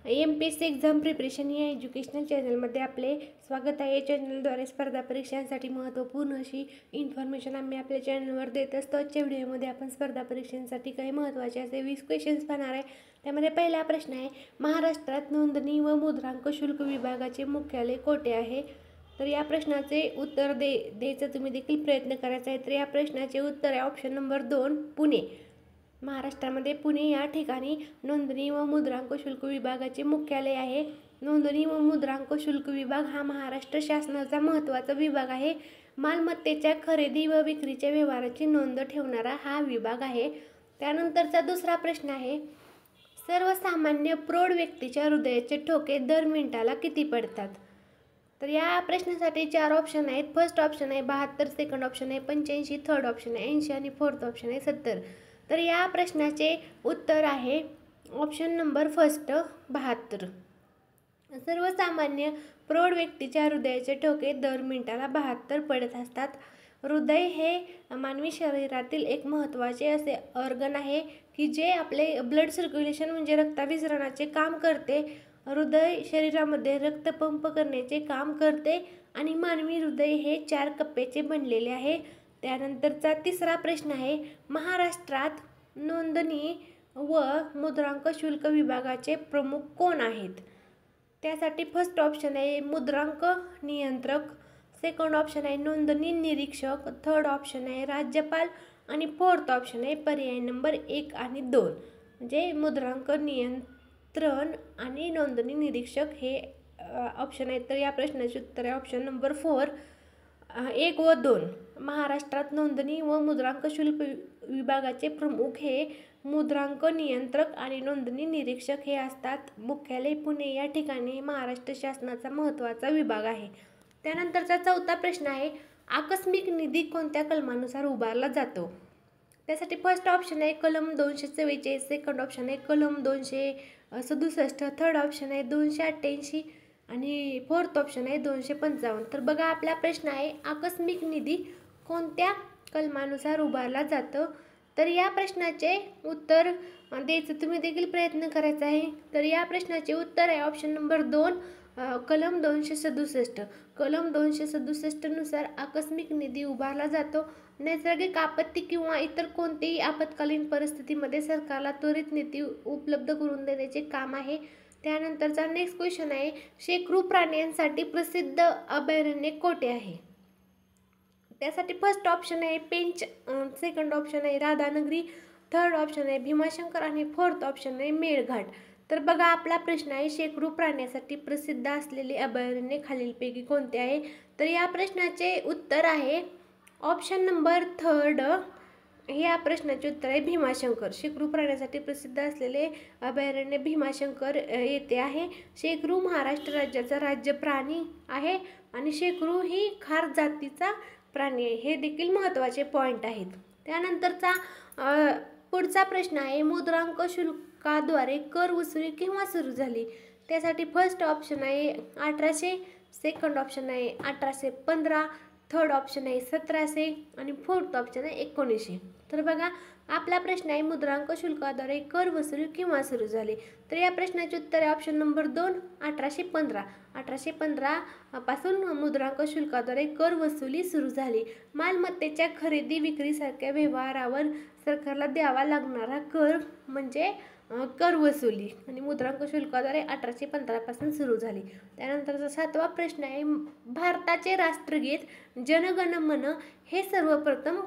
MPSC exam preparation या educational चॅनलमध्ये आपले स्वागत आहे. या चॅनलद्वारे स्पर्धा परीक्षांसाठी महत्त्वपूर्ण अशी इन्फॉर्मेशन आम्ही आपल्या चॅनलवर देत असतो. आजच्या व्हिडिओमध्ये आपण स्पर्धा परीक्षांसाठी काही महत्त्वाचे असे 20 क्वेश्चन्स पाहणार आहे. त्यामध्ये पहिला प्रश्न आहे, महाराष्ट्रात नोंदणी व मुद्रांक शुल्क विभागाचे मुख्यालय कोठे आहे? तर या प्रश्नाचे उत्तर द्यायचं तुम्ही देखील प्रयत्न करायचा आहे. तर या प्रश्नाचे उत्तर आहे ऑप्शन नंबर 2 पुणे. महाराष्ट्रामध्ये पुणे या ठिकाणी नोंदणी व मुद्रांक शुल्क विभागाचे मुख्यालय आहे. नोंदणी व मुद्रांक शुल्क विभाग हा महाराष्ट्र शासनाचा महत्त्वाचा विभाग आहे. मालमत्तेच्या खरेदी व विक्रीच्या व्यवहाराची नोंद ठेवणारा हा विभाग आहे. त्यानंतरचा दुसरा प्रश्न आहे, सर्वसामान्य प्रौढ व्यक्तीच्या हृदयाचे ठोके दर मिनिटाला किती पडतात? तर या प्रश्नासाठी 4 ऑप्शन आहेत. फर्स्ट ऑप्शन आहे 72, सेकंड ऑप्शन आहे 85, थर्ड ऑप्शन आहे 80 आणि फोर्थ ऑप्शन आहे 70. तर या प्रश्नाचे उत्तर आहे ऑप्शन नंबर फर्स्ट 72. सर्वसामान्य प्रौढ व्यक्तीच्या हृदयाचे ठोके दर मिनिटाला 72 पडत असतात. हृदय हे मानवी शरीरातील एक महत्त्वाचे असे ऑर्गन आहे की जे आपले ब्लड सर्क्युलेशन म्हणजे रक्ताभिसरणाचे काम करते. हृदय शरीरामध्ये रक्त पंप करण्याचे काम करते आणि मानवी हृदय हे 4 कप्प्याचे बनलेले आहे. त्यानंतरचा तिसरा प्रश्न आहे, महाराष्ट्रात नोंदणी व मुद्रांक शुल्क विभागाचे प्रमुख कोण आहेत? त्यासाठी फर्स्ट ऑप्शन आहे मुद्रांक नियंत्रक, सेकंड ऑप्शन आहे नोंदणी निरीक्षक, थर्ड ऑप्शन आहे राज्यपाल आणि फोर्थ ऑप्शन आहे पर्याय नंबर 1 आणि 2. म्हणजे मुद्रांक नियंत्रण आणि नोंदणी निरीक्षक हे ऑप्शन आहेत. तर या प्रश्नाचे उत्तर आहे ऑप्शन नंबर 4 1 व 2. महाराष्ट्रात नोंदणी व मुद्रांक शुल्क विभागाचे प्रमुख हे मुद्रांक नियंत्रक आणि नोंदणी निरीक्षक हे असतात. मुख्यालय पुणे या ठिकाणी महाराष्ट्र शासनाचा महत्त्वाचा विभाग आहे. त्यानंतरचा चौथा प्रश्न आहे, आकस्मिक निधी कोणत्या कलमानुसार उभारला जातो? त्यासाठी फर्स्ट ऑप्शन आहे कलम 244, सेकंड ऑप्शन आहे कलम 267, थर्ड ऑप्शन आहे 288 आणि फोर्थ ऑप्शन आहे 255. तर बघा आपला प्रश्न आहे, आकस्मिक निधी कोणत्या कलमानुसार उभारला जातो? तर या प्रश्नाचे उत्तर द्यायचं तुम्ही देखील प्रयत्न करायचा आहे. तर या प्रश्नाचे उत्तर आहे ऑप्शन नंबर 2 कलम 267. कलम 267 नुसार आकस्मिक निधी उभारला जातो. नैसर्गिक आपत्ती किंवा इतर कोणत्याही आपत्कालीन परिस्थितीमध्ये सरकारला त्वरित निधी उपलब्ध करून देण्याचे काम आहे. त्यानंतरचा नेक्स्ट क्वेश्चन आहे, शेकडो प्राण्यांसाठी प्रसिद्ध अभयारण्य कोठे आहे? त्यासाठी फर्स्ट ऑप्शन आहे पेंच, सेकंड ऑप्शन आहे राधानगरी, थर्ड ऑप्शन आहे भीमाशंकर आणि फोर्थ ऑप्शन आहे मेळघाट. तर बघा आपला प्रश्न आहे, शेकडो प्राण्यासाठी प्रसिद्ध असलेले अभयारण्य खालीलपैकी कोणते आहे? तर या प्रश्नाचे उत्तर आहे ऑप्शन नंबर 3. या प्रश्नाचे उत्तर आहे भीमाशंकर. शेकडो प्राण्यासाठी प्रसिद्ध असलेले अभयारण्य भीमाशंकर येथे आहे. शेकडो महाराष्ट्र राज्याचा राज्य प्राणी आहे आणि शेकडो ही खार जातीचा प्राणी आहे. हे देखील महत्त्वाचे पॉईंट आहेत. त्यानंतरचा पुढचा प्रश्न आहे, मुद्रांक शुल्काद्वारे कर वसुली केव्हा सुरू झाली? त्यासाठी फर्स्ट ऑप्शन आहे 1800, सेकंड ऑप्शन आहे 1815, थर्ड ऑप्शन आहे 1700 आणि फोर्थ ऑप्शन आहे 1900. तर बघा आपला प्रश्न आहे, मुद्रांक शुल्काद्वारे कर वसुली केव्हा सुरू झाली? तर या प्रश्नाचे उत्तर आहे ऑप्शन नंबर 2 1815. 1815 पासून मुद्रांक शुल्काद्वारे कर वसुली सुरू झाली. मालमत्तेच्या खरेदी विक्रीसारख्या व्यवहारावर सरकारला द्यावा लागणारा कर म्हणजे कर वसुली आणि मुद्रांक शुल्काद्वारे 1815 पासून सुरू झाली. त्यानंतरचा 7वा प्रश्न आहे, भारताचे राष्ट्रगीत जन गण मन हे सर्वप्रथम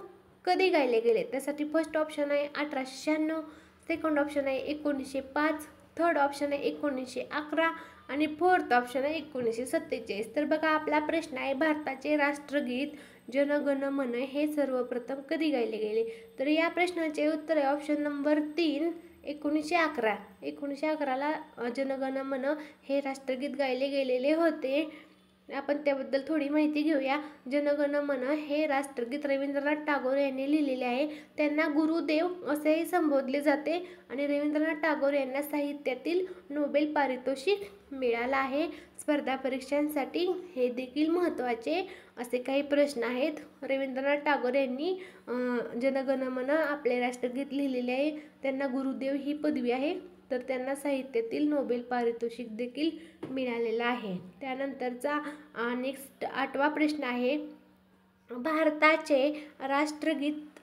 कधी गायले गेले? त्यासाठी फर्स्ट ऑप्शन आहे 1896, सेकंड ऑप्शन आहे 1905, थर्ड ऑप्शन आहे 1911 आणि फोर्थ ऑप्शन आहे 1947. तर बघा आपला प्रश्न आहे, भारताचे राष्ट्रगीत जन गण मन हे सर्वप्रथम कधी गायले गेले? तर या प्रश्नाचे उत्तर आहे ऑप्शन नंबर 3 1911. 1911ला जन गण मन हे राष्ट्रगीत गायले गेलेले होते. आपण त्याबद्दल थोडी माहिती घेऊया. जन गण मन हे राष्ट्रगीत रवींद्रनाथ टागोर यांनी लिहिलेले आहे. त्यांना गुरुदेव असेही संबोधले जाते आणि रवींद्रनाथ टागोर यांना साहित्यातील नोबेल पारितोषिक मिळालं आहे. स्पर्धा परीक्षांसाठी हे देखील महत्त्वाचे असे काही प्रश्न आहेत. रवींद्रनाथ टागोर यांनी जन गण मन आपले राष्ट्रगीत लिहिलेले आहे. त्यांना गुरुदेव ही पदवी आहे. तर त्यांना साहित्यातील नोबेल पारितोषिक देखील मिळालेलं आहे. त्यानंतरचा नेक्स्ट 8वा प्रश्न आहे, भारताचे राष्ट्रगीत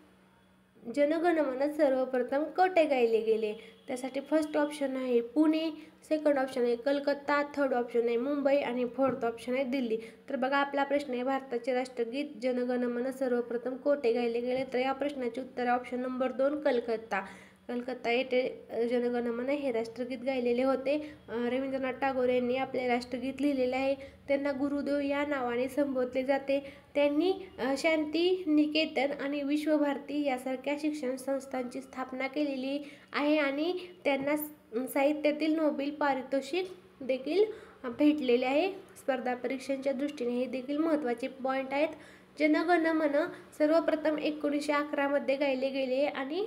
जनगणमन सर्वप्रथम कोठे गायले गेले? त्यासाठी फर्स्ट ऑप्शन आहे पुणे, सेकंड ऑप्शन आहे कलकत्ता, थर्ड ऑप्शन आहे मुंबई आणि फोर्थ ऑप्शन आहे दिल्ली. तर बघा आपला प्रश्न आहे, भारताचे राष्ट्रगीत जनगणमन सर्वप्रथम कोठे गायले गेले? तर या प्रश्नाचे उत्तर आहे ऑप्शन नंबर 2 कलकत्ता. कलकत्ता येथे जनगणमन हे राष्ट्रगीत गायलेले होते. रवींद्रनाथ टागोर यांनी आपले राष्ट्रगीत लिहिलेले आहे. त्यांना गुरुदेव या नावाने संबोधले जाते. त्यांनी शांती निकेतन आणि विश्वभारती यासारख्या शिक्षण संस्थांची स्थापना केलेली आहे आणि त्यांना साहित्यातील नोबेल पारितोषिक देखील भेटलेले आहे. स्पर्धा परीक्षांच्या दृष्टीने हे देखील महत्त्वाचे पॉईंट आहेत. जनगणमन सर्वप्रथम 1911 मध्ये गायले गेले आणि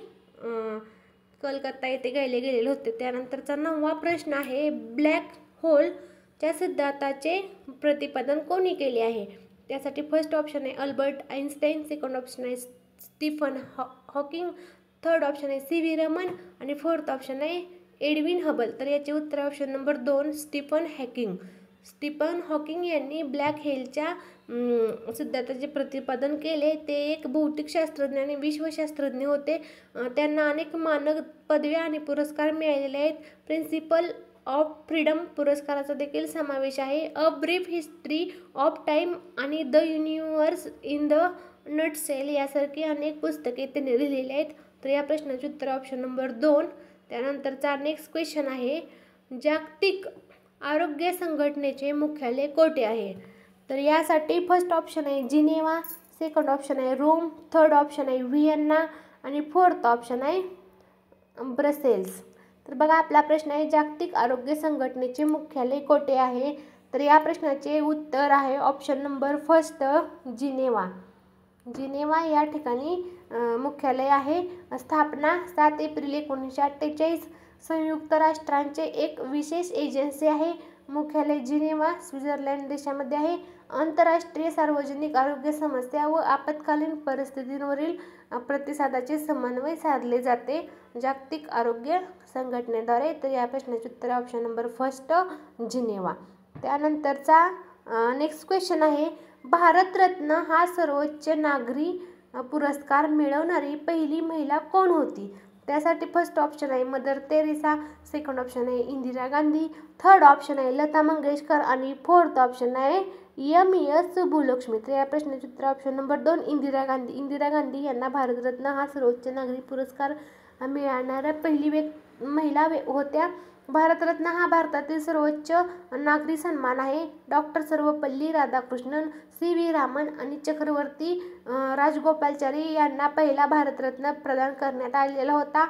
कलकत्ता येथे गायले गेलेले होते. त्यानंतरचा 9वा प्रश्न आहे, ब्लॅक होलच्या सिद्धांताचे प्रतिपादन कोणी केले आहे? त्यासाठी फर्स्ट ऑप्शन आहे अल्बर्ट आइन्स्टाईन, सेकंड ऑप्शन आहे स्टीफन हॉकिंग, थर्ड ऑप्शन आहे सी.व्ही. रमन आणि फोर्थ ऑप्शन आहे एडविन हबल. तर याचे उत्तर option number 2 Stephen Hawking. Stephen Hawking यांनी ब्लॅक होलच्या सिद्धांताचे प्रतिपादन केले. ते एक भौतिकशास्त्रज्ञ आणि विश्वशास्त्रज्ञ होते. त्यांना अनेक मानद पदव्या आणि पुरस्कार मिळालेले आहेत. प्रिन्सिपल ऑफ फ्रीडम पुरस्काराचा देखील समावेश आहे. A brief history of time आणि the universe in the nutshell यासारखी अनेक पुस्तके त्यांनी लिहिलेली आहेत. तर या प्रश्नाचे उत्तर ऑप्शन नंबर 2. त्यानंतरचा नेक्स्ट क्वेश्चन आहे, जागतिक आरोग्य संघटनेचे मुख्यालय कोठे आहे? तर यासाठी फर्स्ट ऑप्शन आहे जिनेवा, सेकंड ऑप्शन आहे रोम, थर्ड ऑप्शन आहे व्हिएन्ना आणि फोर्थ ऑप्शन आहे ब्रसेल्स. तर बघा आपला प्रश्न आहे, जागतिक आरोग्य संघटनेचे मुख्यालय कोठे आहे? तर या प्रश्नाचे उत्तर आहे option number first Geneva. Geneva या ठिकाणी मुख्यालय आहे. स्थापना 7 एप्रिल 1948. संयुक्त राष्ट्रांचे एक विशेष एजन्सी आहे. मुख्यालय जिनेवा स्वित्झर्लंड देशामध्ये आहे. आंतरराष्ट्रीय सार्वजनिक आरोग्य समस्या व आपत्कालीन परिस्थितींवरील प्रतिसादाचे समन्वय साधले जाते जागतिक आरोग्य संघटनेद्वारे. तर या प्रश्नाचे उत्तर ऑप्शन नंबर फर्स्ट जिनेवा. त्यानंतरचा नेक्स्ट क्वेश्चन आहे, भारतरत्न हा सर्वोच्च नागरी पुरस्कार मिळवणारी पहिली महिला कोण होती? त्यासाठी फर्स्ट ऑप्शन आहे मदर तेरेसा, सेकंड ऑप्शन आहे इंदिरा गांधी, थर्ड ऑप्शन आहे लता मंगेशकर आणि फोर्थ ऑप्शन आहे एम.एस. सुब्बुलक्ष्मी. तर या प्रश्नाचे उत्तर ऑप्शन नंबर 2 इंदिरा गांधी. इंदिरा गांधी यांना भारतरत्न हा सर्वोच्च नागरी पुरस्कार मिळवणाऱ्या पहिली महिला होत्या. भारतरत्न हा भारतातील सर्वोच्च नागरी सन्मान आहे. डॉक्टर सर्वपल्ली राधाकृष्णन, सी.व्ही. रामन आणि चक्रवर्ती राजगोपालाचारी यांना पहिला भारतरत्न प्रदान करण्यात आलेला होता.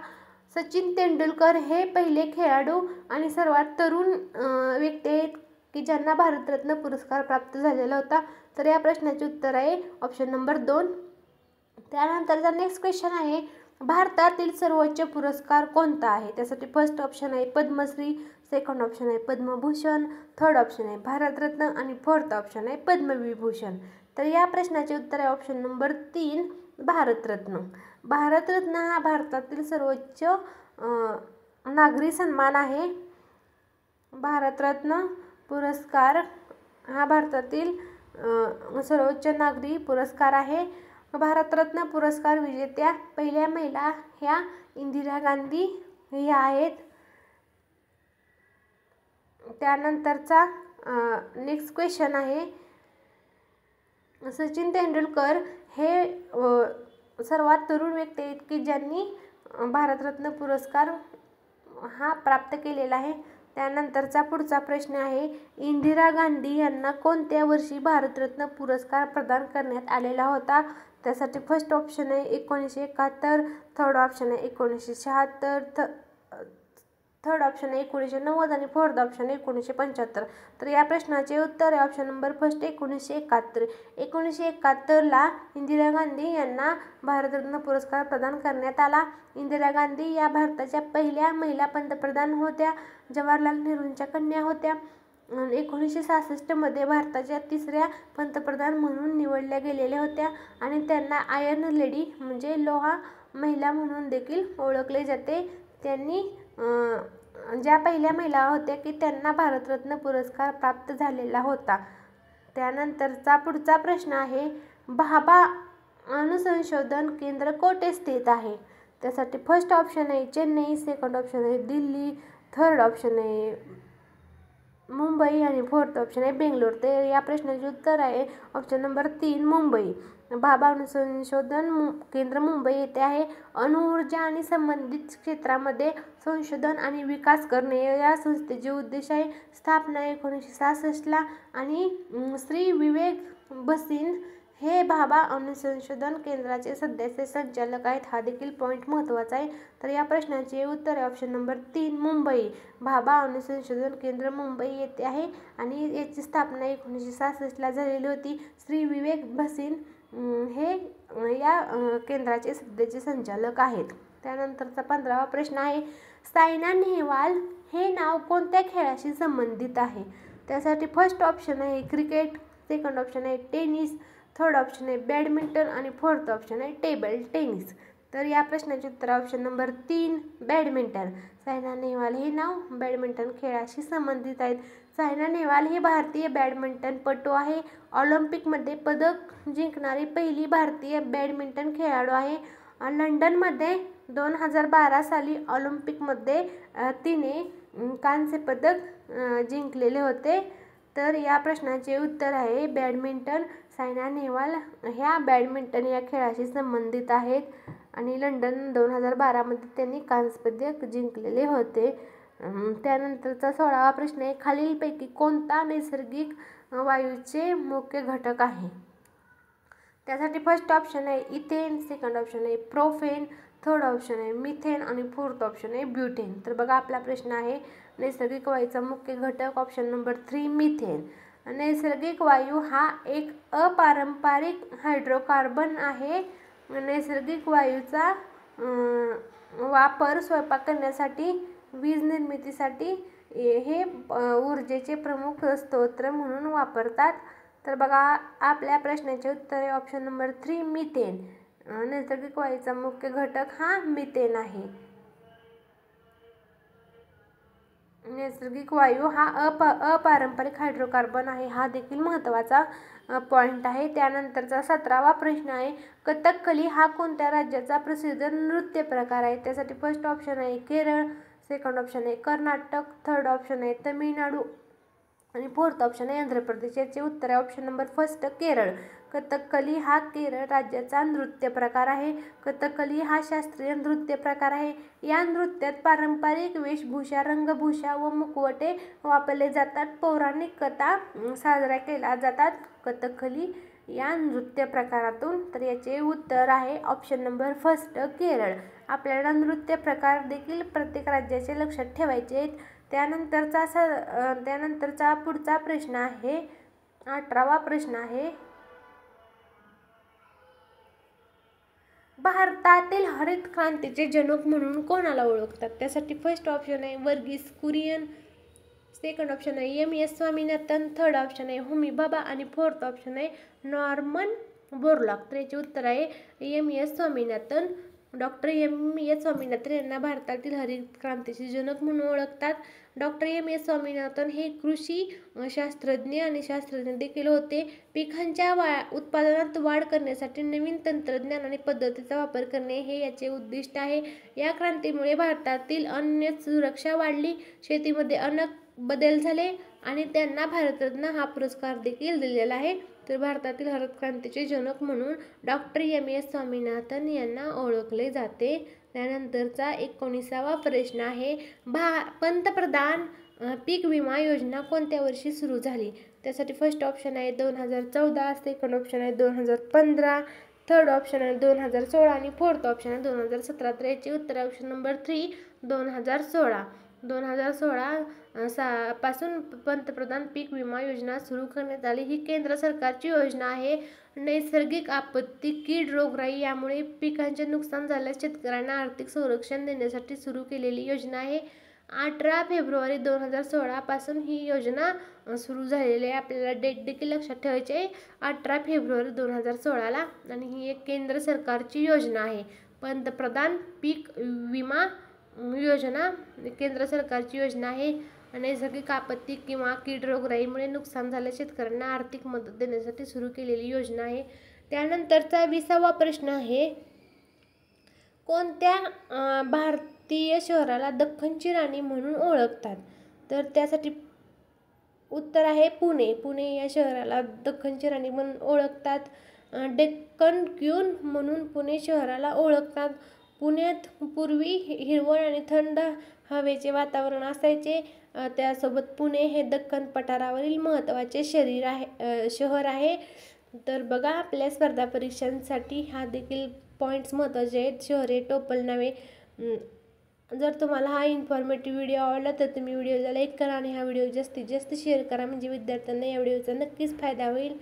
सचिन तेंडुलकर हे पहिले खेळाडू आणि सर्वात तरुण व्यक्ती आहेत की ज्यांना भारतरत्न पुरस्कार प्राप्त झालेला होता. तर या प्रश्नाचे उत्तर आहे ऑप्शन नंबर 2. त्यानंतरचा नेक्स्ट क्वेश्चन आहे, भारतातील सर्वोच्च पुरस्कार कोणता आहे? त्यासाठी फर्स्ट ऑप्शन आहे पद्मश्री, सेकंड ऑप्शन आहे पद्मभूषण, थर्ड ऑप्शन आहे भारतरत्न आणि फोर्थ ऑप्शन आहे पद्मविभूषण. तर या प्रश्नाचे उत्तर आहे ऑप्शन नंबर 3 भारतरत्न. भारतरत्न हा भारतातील सर्वोच्च नागरी सन्मान आहे. भारतरत्न पुरस्कार हा भारतातील सर्वोच्च नागरी पुरस्कार आहे. भारतरत्न पुरस्कार विजेत्या पहिल्या महिला ह्या इंदिरा गांधी ह्या आहेत. त्यानंतरचा नेक्स्ट क्वेश्चन आहे, सचिन तेंडुलकर हे सर्वात तरुण व्यक्ती आहेत की ज्यांनी भारतरत्न पुरस्कार हा प्राप्त केलेला आहे. त्यानंतरचा पुढचा प्रश्न आहे, इंदिरा गांधी यांना कोणत्या वर्षी भारतरत्न पुरस्कार प्रदान करण्यात आलेला होता? त्यासाठी फर्स्ट ऑप्शन आहे 1971, थर्ड ऑप्शन आहे 1976, थर्ड ऑप्शन आहे 1990 आणि फोर्थ ऑप्शन आहे 1975. तर या प्रश्नाचे उत्तर आहे ऑप्शन नंबर फर्स्ट 1971. 1971ला इंदिरा गांधी यांना भारतरत्न पुरस्कार प्रदान करण्यात आला. इंदिरा गांधी या भारताच्या पहिल्या महिला पंतप्रधान होत्या. जवाहरलाल नेहरूंच्या कन्या होत्या. 1966 मध्ये भारताच्या 3ऱ्या पंतप्रधान म्हणून निवडल्या गेलेल्या होत्या आणि त्यांना आयर्न लेडी म्हणजे लोहा महिला म्हणून देखील ओळखले जाते. त्यांनी ज्या पहिल्या महिला होत्या की त्यांना भारतरत्न पुरस्कार प्राप्त झालेला होता. त्यानंतरचा पुढचा प्रश्न आहे, भाभा अणुसंशोधन केंद्र कोठे स्थित आहे? त्यासाठी फर्स्ट ऑप्शन आहे चेन्नई, सेकंड ऑप्शन आहे दिल्ली, थर्ड ऑप्शन आहे मुंबई आणि फोर्थ ऑप्शन आहे बेंगलोर. तर या प्रश्नाचे उत्तर आहे ऑप्शन नंबर 3 मुंबई. भाभा अणुसंशोधन केंद्र मुंबई येथे आहे. अणुऊर्जा आणि संबंधित क्षेत्रामध्ये संशोधन आणि विकास करणे या संस्थेचे उद्देश आहे. स्थापना 1966 आणि श्री विवेक भसिन हे भाभा अणुसंशोधन केंद्राचे सध्याचे संचालक आहेत. हा देखील पॉईंट महत्त्वाचा आहे. तर या प्रश्नाचे उत्तर आहे ऑप्शन नंबर 3 मुंबई. भाभा अणुसंशोधन केंद्र मुंबई येथे आहे आणि याची स्थापना 1966ला झालेली होती. श्री विवेक भसिन हे या केंद्राचे सध्याचे संचालक आहेत. त्यानंतरचा 15वा प्रश्न आहे, सायना नेहवाल हे नाव कोणत्या खेळाशी संबंधित आहे? त्यासाठी फर्स्ट ऑप्शन आहे क्रिकेट, सेकंड ऑप्शन आहे टेनिस, थर्ड ऑप्शन आहे बॅडमिंटन आणि फोर्थ ऑप्शन आहे टेबल टेनिस. तर या प्रश्नाचे उत्तर option number 3 badminton. Saina Nehwal हे नाव बॅडमिंटन खेळाशी संबंधित आहेत. सायना नेहवाल ही भारतीय बॅडमिंटनपटू आहे. ऑलिम्पिकमध्ये पदक जिंकणारी पहिली भारतीय बॅडमिंटन खेळाडू आहे. लंडनमध्ये 2012 साली ऑलिम्पिकमध्ये तिने कांस्य पदक जिंकलेले होते. तर या प्रश्नाचे उत्तर आहे बॅडमिंटन. सायना नेहवाल ह्या बॅडमिंटन या खेळाशी संबंधित आहेत आणि लंडन 2012मध्ये त्यांनी कांस्य पदक जिंकलेले होते. त्यानंतरचा 16वा प्रश्न आहे, खालीलपैकी कोणता नैसर्गिक वायूचे मुख्य घटक आहे? त्यासाठी फर्स्ट ऑप्शन आहे इथेन, सेकंड ऑप्शन आहे प्रोपेन, थर्ड ऑप्शन आहे मिथेन आणि फोर्थ ऑप्शन आहे ब्युटेन. तर बघा आपला प्रश्न आहे नैसर्गिक वायूचा मुख्य घटक ऑप्शन नंबर 3 मिथेन. नैसर्गिक वायू हा एक अपारंपरिक हायड्रोकार्बन आहे. नैसर्गिक वायूचा वापर स्वयंपाक करण्यासाठी, वीज निर्मितीसाठी हे ऊर्जेचे प्रमुख स्रोत म्हणून वापरतात. तर बघा आपल्या प्रश्नाचे उत्तर आहे ऑप्शन नंबर 3 मिथेन. नैसर्गिक वायूचा मुख्य घटक हा मिथेन आहे. नैसर्गिक वायू हा अपारंपरिक हायड्रोकार्बन आहे. हा देखील महत्त्वाचा पॉईंट आहे. त्यानंतरचा 17वा प्रश्न आहे, कथकली हा कोणत्या राज्याचा प्रसिद्ध नृत्य प्रकार आहे? त्यासाठी फर्स्ट ऑप्शन आहे केरळ, सेकंड ऑप्शन आहे कर्नाटक, थर्ड ऑप्शन आहे तमिळनाडू आणि फोर्थ ऑप्शन आहे आंध्र प्रदेश. याचे उत्तर आहे option number first Kerala. Kathakali हा केरळ राज्याचा नृत्य प्रकार आहे. कथकली हा शास्त्रीय नृत्य प्रकार आहे. या नृत्यात पारंपरिक वेशभूषा, रंगभूषा व मुखवटे वापरले जातात. पौराणिक कथा साजऱ्या केल्या जातात कथकली या नृत्य प्रकारातून. तर याचे उत्तर आहे ऑप्शन नंबर फर्स्ट केरळ. आपल्याला नृत्य प्रकार देखील प्रत्येक राज्याचे लक्षात ठेवायचे आहेत. त्यानंतरचा पुढचा प्रश्न आहे 18वा प्रश्न आहे, भारतातील हरित क्रांतीचे जनक म्हणून कोणाला ओळखतात? त्यासाठी फर्स्ट ऑप्शन आहे वर्गीस कुरियन, सेकंड ऑप्शन आहे MS स्वामीनाथन, थर्ड ऑप्शन आहे होमी भाभा आणि फोर्थ ऑप्शन आहे नॉर्मन बोरलॉग. तर याचे उत्तर आहे MS Swaminathan. Doctor MS Swaminathan यांना भारतातील हरित क्रांतीचे जनक म्हणून ओळखतात. डॉक्टर MS स्वामीनाथन हे कृषी शास्त्रज्ञ आणि शास्त्रज्ञ देखील होते. पिकांच्या उत्पादनात वाढ करण्यासाठी नवीन तंत्रज्ञान आणि पद्धतीचा वापर करणे हे याचे उद्दिष्ट आहे. या क्रांतीमुळे भारतातील अन्न सुरक्षा वाढली, शेतीमध्ये अनेक बदल झाले आणि त्यांना भारतरत्न हा पुरस्कार देखील दिलेला आहे. तर भारतातील हरित क्रांतीचे जनक म्हणून डॉक्टर MS स्वामीनाथन यांना ओळखले जाते. त्यानंतरचा 19वा प्रश्न आहे, पंतप्रधान पीक विमा योजना कोणत्या वर्षी सुरू झाली? त्यासाठी फर्स्ट ऑप्शन आहे 2014, सेकंड ऑप्शन आहे 2015, थर्ड ऑप्शन आहे 2016 आणि फोर्थ ऑप्शन आहे 2017. तर याचे उत्तर ऑप्शन नंबर 3 2016. 2016 पासून पंतप्रधान पीक विमा योजना सुरू करण्यात आली. ही केंद्र सरकारची योजना आहे. नैसर्गिक आपत्ती, कीड, रोगराई यामुळे पिकांचे नुकसान झाल्यास शेतकऱ्यांना आर्थिक संरक्षण देण्यासाठी सुरू केलेली योजना आहे. 18 फेब्रुवारी 2016 पासून ही योजना सुरू झालेली आहे. आपल्याला डेट देखील लक्षात ठेवायची आहे 18 फेब्रुवारी 2016 आणि ही एक केंद्र सरकारची योजना आहे. पंतप्रधान पीक विमा योजना केंद्र सरकारची योजना आहे. नैसर्गिक आपत्ती किंवा कीड रोगराईमुळे नुकसान झालेल्या शेतकऱ्यांना आर्थिक मदत देण्यासाठी सुरू केलेली योजना आहे. त्यानंतरचा 20वा प्रश्न आहे, कोणत्या भारतीय शहराला दख्खनची राणी म्हणून ओळखतात? तर त्यासाठी उत्तर आहे पुणे. पुणे या शहराला दख्खनची राणी म्हणून ओळखतात. डेक्कन क्वीन म्हणून पुणे शहराला ओळखतात. पुण्यात पूर्वी हिरवळ आणि थंड हवेचे वातावरण असायचे. त्यासोबत पुणे हे दख्खन पठारावरील महत्त्वाचे शहर आहे. तर बघा, आपल्या स्पर्धा परीक्षांसाठी हा देखील पॉईंट्स महत्त्वाचे आहेत. शहरे, टोपल नावे. जर तुम्हाला हा इन्फॉर्मेटिव्ह व्हिडिओ आवडला तर तुम्ही व्हिडिओला लाईक करा आणि हा व्हिडिओ जास्तीत जास्त शेअर करा, म्हणजे विद्यार्थ्यांना या व्हिडिओचा नक्कीच फायदा होईल.